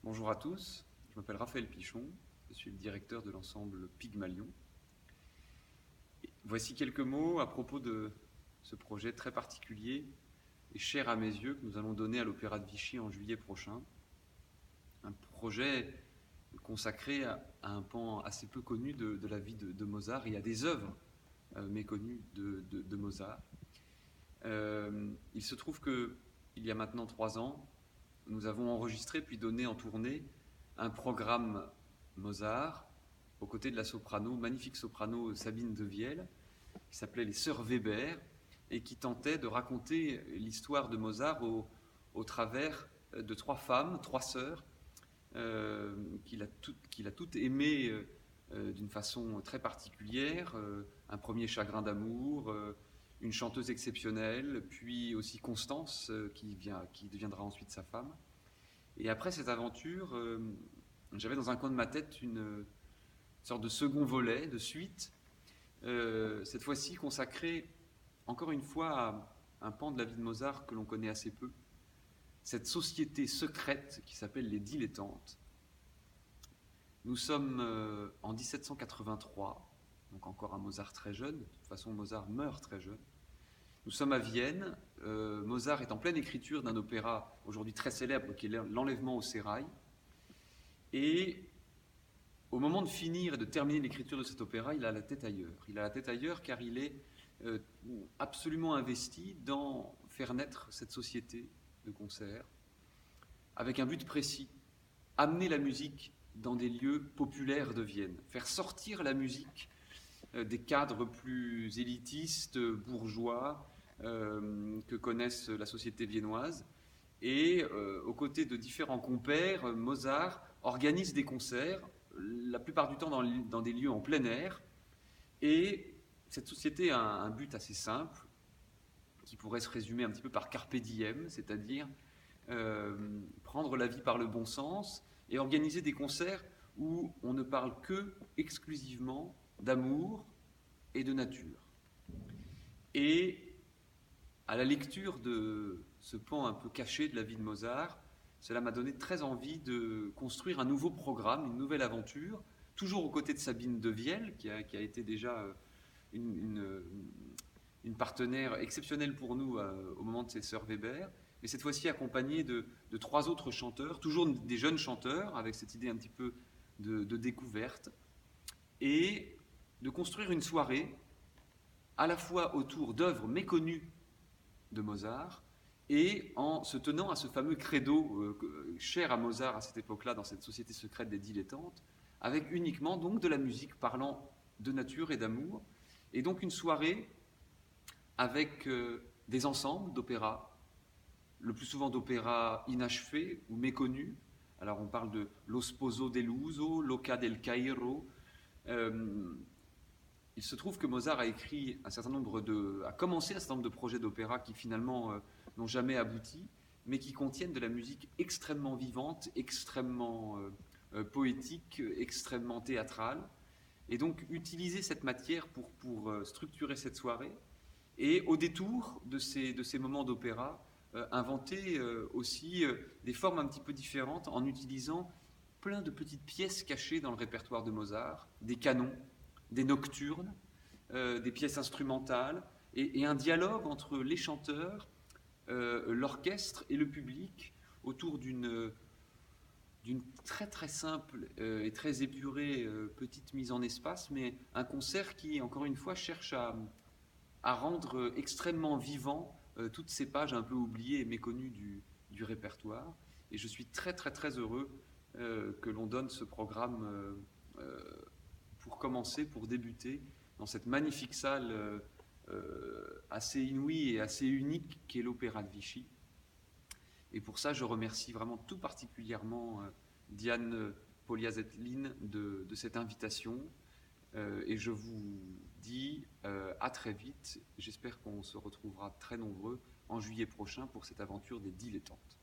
Bonjour à tous, je m'appelle Raphaël Pichon, je suis le directeur de l'ensemble Pygmalion. Voici quelques mots à propos de ce projet très particulier et cher à mes yeux que nous allons donner à l'Opéra de Vichy en juillet prochain. Un projet consacré à un pan assez peu connu de la vie de Mozart et à des œuvres méconnues de Mozart. Il se trouve qu'il y a maintenant 3 ans, nous avons enregistré puis donné en tournée un programme Mozart aux côtés de la soprano, magnifique soprano Sabine de Viel, qui s'appelait Les Sœurs Weber et qui tentait de raconter l'histoire de Mozart au travers de 3 femmes, 3 sœurs, qu'il a toutes aimées d'une façon très particulière. Un premier chagrin d'amour, une chanteuse exceptionnelle, puis aussi Constance, qui deviendra ensuite sa femme. Et après cette aventure, j'avais dans un coin de ma tête une sorte de second volet, de suite, cette fois-ci consacré encore une fois à un pan de la vie de Mozart que l'on connaît assez peu, cette société secrète qui s'appelle les dilettantes. Nous sommes en 1783, donc encore un Mozart très jeune, de toute façon Mozart meurt très jeune. Nous sommes à Vienne, Mozart est en pleine écriture d'un opéra aujourd'hui très célèbre qui est L'Enlèvement au sérail. Et au moment de finir et de terminer l'écriture de cet opéra, il a la tête ailleurs. Il a la tête ailleurs car il est absolument investi dans faire naître cette société de concert avec un but précis, amener la musique dans des lieux populaires de Vienne, faire sortir la musique des cadres plus élitistes, bourgeois, que connaissent la société viennoise. Et aux côtés de différents compères, Mozart organise des concerts, la plupart du temps dans des lieux en plein air. Et cette société a un but assez simple, qui pourrait se résumer un petit peu par carpe diem, c'est-à-dire prendre la vie par le bon sens et organiser des concerts où on ne parle que exclusivement d'amour et de nature. Et à la lecture de ce pan un peu caché de la vie de Mozart, cela m'a donné très envie de construire un nouveau programme, une nouvelle aventure, toujours aux côtés de Sabine de Viel, qui a été déjà une partenaire exceptionnelle pour nous au moment de ses sœurs Weber, mais cette fois-ci accompagnée de 3 autres chanteurs, toujours des jeunes chanteurs, avec cette idée un petit peu de découverte, et de construire une soirée à la fois autour d'œuvres méconnues de Mozart et en se tenant à ce fameux credo cher à Mozart à cette époque-là dans cette société secrète des dilettantes, avec uniquement donc de la musique parlant de nature et d'amour, et donc une soirée avec des ensembles d'opéra, le plus souvent d'opéras inachevés ou méconnus. Alors on parle de Lo Sposo deluso, L'Oca del Cairo. Il se trouve que Mozart a écrit a commencé un certain nombre de projets d'opéra qui finalement n'ont jamais abouti, mais qui contiennent de la musique extrêmement vivante, extrêmement poétique, extrêmement théâtrale. Et donc utiliser cette matière pour structurer cette soirée, et au détour de ces moments d'opéra, inventer aussi des formes un petit peu différentes en utilisant plein de petites pièces cachées dans le répertoire de Mozart, des canons, des nocturnes, des pièces instrumentales, et un dialogue entre les chanteurs, l'orchestre et le public autour d'une très très simple et très épurée petite mise en espace, mais un concert qui, encore une fois, cherche à rendre extrêmement vivant toutes ces pages un peu oubliées et méconnues du répertoire. Et je suis très très très heureux que l'on donne ce programme pour commencer, pour débuter, dans cette magnifique salle assez inouïe et assez unique qu'est l'Opéra de Vichy. Et pour ça, je remercie vraiment tout particulièrement Diane Poliazetlin de cette invitation. Et je vous dis à très vite. J'espère qu'on se retrouvera très nombreux en juillet prochain pour cette aventure des dilettantes.